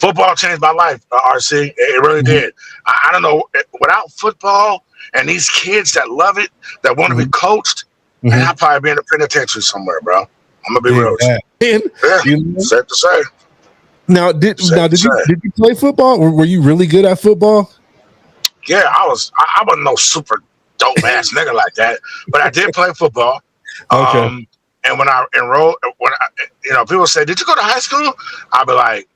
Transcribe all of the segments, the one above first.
Football changed my life, RC. It really Mm-hmm. did. I don't know. Without football and these kids that love it, that want to be Mm-hmm. coached, man, Mm-hmm. I'd probably be in the penitentiary somewhere, bro. I'm gonna be Yeah. real with you. And, Yeah, you know, safe to say. now did Safe now to did you say. did you play football? Were you really good at football? Yeah, I wasn't no super dope ass nigga like that, but I did play football. Okay. Um, and when I enrolled, people say, "Did you go to high school?" I'd be like,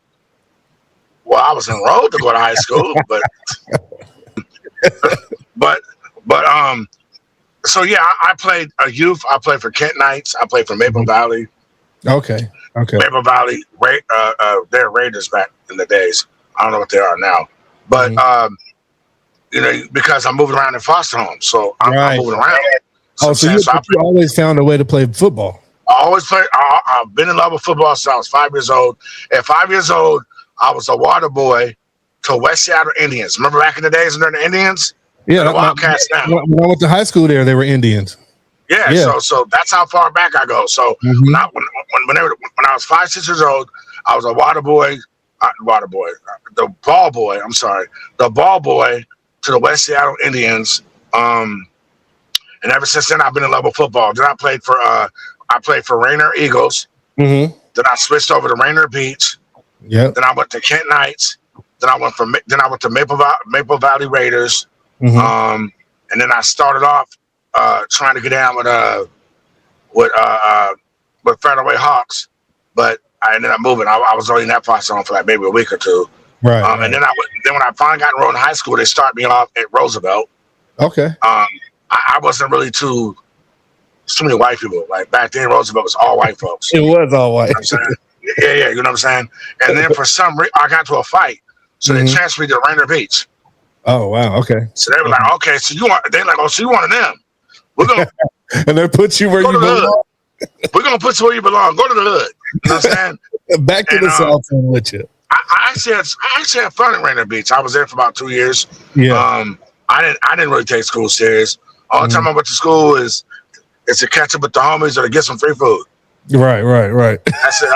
"Well, I was enrolled to go to high school, but, but so yeah, I played a youth. I played for Kent Knights. I played for Maple Mhm. Valley. Okay. Okay. Maple Valley, they're Raiders back in the days. I don't know what they are now, but Mhm. because I'm moving around in foster homes, so I'm Right. moving around. So Oh, I'm so saying, you so but you always found a way to play football. I always play. I've been in love with football since I was 5 years old. At 5 years old, I was a water boy to West Seattle Indians. Remember back in the days when they're the Indians? They're the Yeah, Wildcats now. when I went to high school there, they were Indians. Yeah, Yeah. so that's how far back I go. So when Hmm. I when I was 5 6 years old, I was a the ball boy. I'm sorry, the ball boy to the West Seattle Indians. And ever since then, I've been in love with football. Then I played for Rainier Eagles. Hmm. Then I switched over to Rainier Beach. Yep. Then I went to Kent Knights. Then I went to Maple Valley Raiders. Hmm. Um, and then I started off trying to get down with uh, uh, with Fairway Hawks, but I ended up moving. I was only in that foster home for like maybe a week or two. Right. And Right. then when I finally got enrolled in high school, they started me off at Roosevelt. Okay. I wasn't really too many white people. Like back then, Roosevelt was all white folks. It was all white. You know what I'm saying? Yeah, you know what I'm saying? And then for some reason, I got to a fight. So they Hmm. transferred me to Rainier Beach. Oh wow. Okay. So they were like, okay, so you one of them. We're gonna And they put you where go you to the hood. belong. We're gonna put you where you belong. Go to the hood. You know what I'm saying? Back to And the South End with you. I actually had fun at Rainier Beach. I was there for about 2 years. Yeah. I didn't really take school serious. All the time Mhm. I went to school is to catch up with the homies or to get some free food. Right. Right. Right. That's it.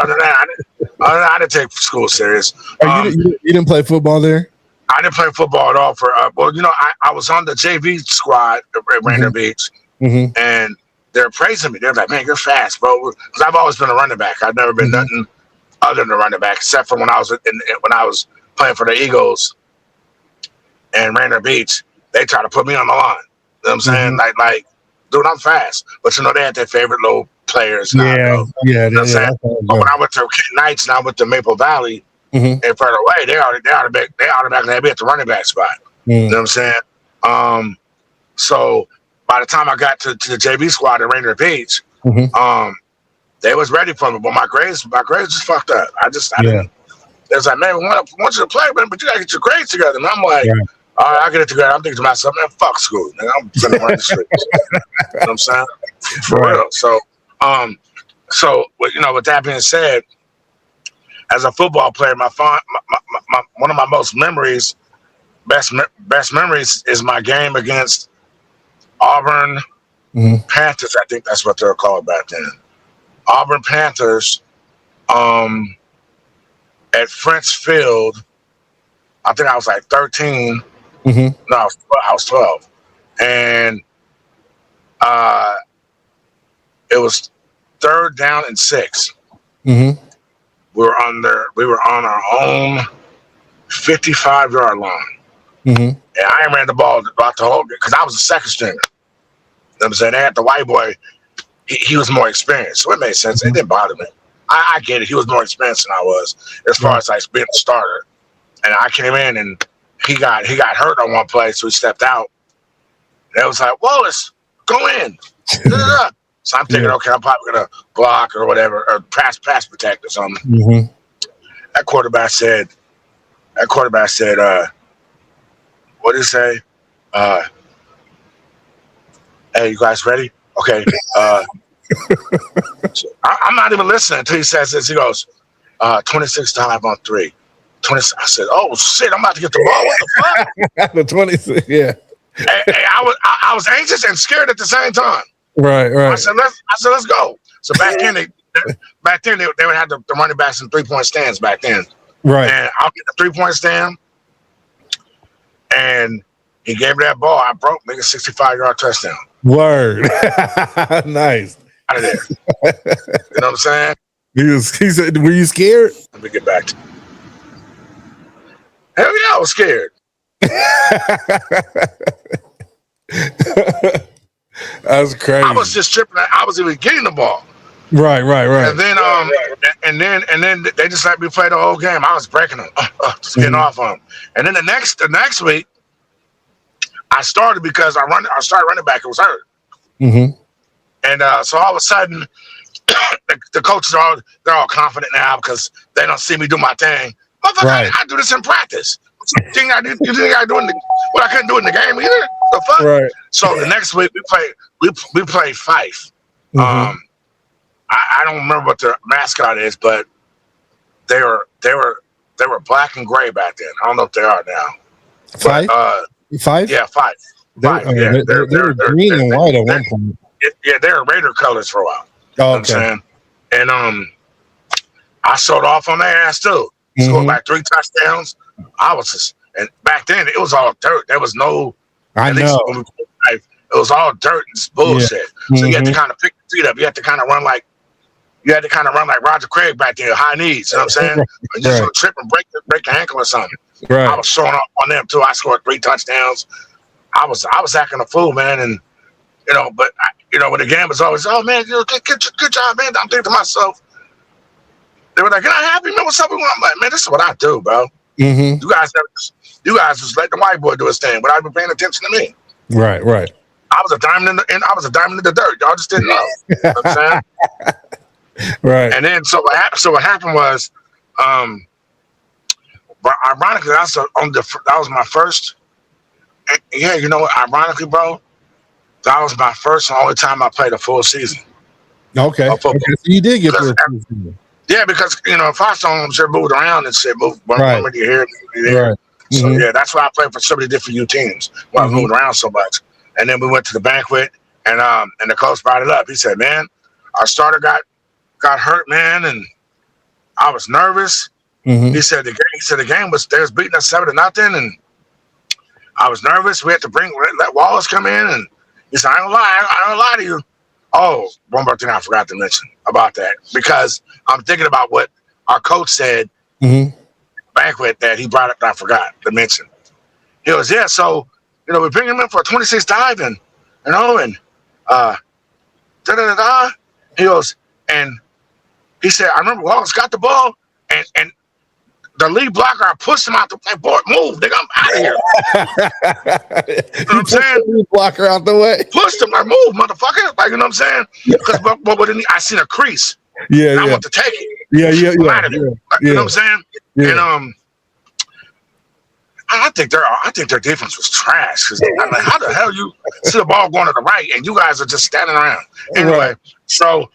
I didn't take school serious. You didn't play football there? I didn't play football at all for. I was on the JV squad at Rainier Hmm. Beach, Hmm. and they're praising me. They're like, "Man, you're fast, bro." Because I've always been a running back. I've never been Hmm. nothing other than a running back, except for when I was playing for the Eagles and Rainier Beach. They tried to put me on the line. You know what I'm saying? Hmm. Dude, I'm fast. But they had their favorite little players. And I Yeah. go, Yeah. you know what I'm Yeah. saying? But when I went to Kent Knights and I went to Maple Valley Hmm. and further away, they automatically had me at the running back spot. You know what I'm saying? So by the time I got to the JV squad at Rainier Beach, Hmm. they was ready for me, but my grades just fucked up. I Yeah. didn't. It was like, man, we want you to play, man, but you gotta get your grades together. And I'm like, Right. all right, I get it together. I'm thinking to myself, man, fuck school. Man, I'm finna run the streets. You know what I'm saying? For Right. real. So with that being said, as a football player, one of my best memories is my game against Auburn Hmm. Panthers. I think that's what they were called back then. Auburn Panthers at French Field. I think I was like 13. Hmm. No, I was 12. And uh, it was 3rd down and 6. Hmm. We were on our own 55-yard line. Hmm. And I ran the ball about the whole because I was a second stringer. You know what I'm saying? They had the white boy. He was more experienced. So it made sense. It didn't bother me. I get it. He was more experienced than I was as far Right. as like being a starter. And I came in and he got hurt on one play, so he stepped out. And it was like, Wallace, go in. So I'm thinking, Yeah. okay, I'm probably gonna block or whatever, or pass protect or something. Hmm. That quarterback said, what did he say? Hey, you guys ready? Okay. So I'm not even listening until he says this. He goes, 26 dive on 3. 20. I said, oh shit, I'm about to get the ball. What the fuck? The 26. Yeah. Hey, I was anxious and scared at the same time. Right. I Right. said, let's go. So back then they would have the running backs in 3-point stands back then. Right. And I'll get the 3-point stand. And he gave me that ball. I broke, make a 65-yard touchdown. Word. Nice. Out of there. You know what I'm saying? He said, were you scared? Let me get back to Hell yeah, I was scared. That's crazy. I was just tripping. I was even getting the ball. Right. And then they just let me play the whole game. I was breaking them, just getting off on them. And then the next week, I started because I started running back. It was hurt. Mm-hmm. And so all of a sudden, the coaches they're all confident now because they don't see me do my thing. Motherfucker, Right. I do this in practice. You think I do what I couldn't do in the game either? The fuck? Right. So the next week we played Fife. Mm-hmm. I don't remember what their mascot is, but they were black and gray back then. I don't know if they are now. Five? Five? Yeah, Fife. They're green and white at one point. Yeah, they were Raider colors for a while. Oh, okay. You know what I'm saying? And I showed off on their ass too. Scored like 3 touchdowns. I was just, and back then it was all dirt. There was no. I know. It was all dirt and bullshit. Yeah. So you had to kind of pick your feet up. You had to kind of run like Roger Craig back there, high knees. You know what I'm saying? You just gonna trip and break your ankle or something. Right. I was showing up on them too. I scored 3 touchdowns. I was acting a fool, man, and but when the game was always, oh man, good job, man. I'm thinking to myself, they were like, "Can I have you, man? What's up?" I'm like, man, this is what I do, bro. Mm-hmm. You guys just let the white boy do his thing, but I've been paying attention to me. Right. I was a diamond in the dirt. Y'all just didn't know. You know what I'm saying? Right. And then so what happened was, but ironically, that was my first. Yeah, you know what? Ironically, bro, that was my first and only time I played a full season. Okay. So you did get through a full season. Yeah, because if I saw them, sure moved around and said move one minute here, there. Right. So yeah, that's why I played for so many different U teams. Why I moved around so much. And then we went to the banquet, and the coach brought it up. He said, "Man, our starter got hurt, man, and I was nervous." Mm-hmm. He said the game was they was beating us 7-0, and I was nervous. We had to let Wallace come in, and he said, I don't lie to you. Oh, one more thing I forgot to mention about that, because I'm thinking about what our coach said banquet that he brought up that I forgot to mention. He goes, yeah, so, we bring him in for a 26 dive and, and da-da-da-da. He goes, and he said, I remember Wallace got the ball, and the lead blocker, I pushed him out the way. Boy, move, nigga, I'm out of here. You know what I'm saying? The lead blocker out the way. Pushed him, like, move, motherfucker. Like, you know what I'm saying? Because but I seen a crease. Yeah, and I want to take it. Yeah. Like, you know what I'm saying? Yeah. And I think their defense was trash. Cause I'm like, how the hell you see the ball going to the right and you guys are just standing around? Anyway, so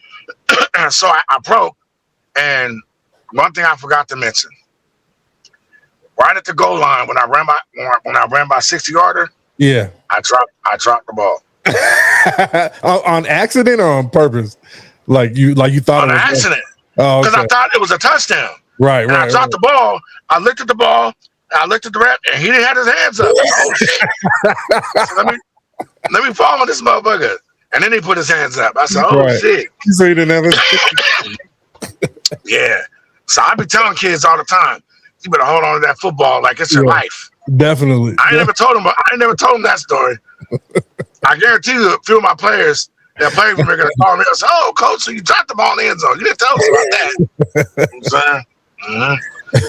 I broke, and one thing I forgot to mention. Right at the goal line, when I ran by 60-yarder, yeah, I dropped the ball on accident or on purpose. Like you thought on it was accident. Because I thought it was a touchdown. Right. I dropped the ball. I looked at the ball. I looked at the rep, and he didn't have his hands up. Oh shit! So let me fall on this motherfucker. And then he put his hands up. I said, "Oh shit!" So he didn't have his. Yeah. So I be telling kids all the time, you better hold on to that football like it's your life. Definitely. I never told him that story. I guarantee you, a few of my players that played for me are going to call me and say, "Oh, coach, so you dropped the ball in the end zone. You didn't tell us about that." You know what I'm saying?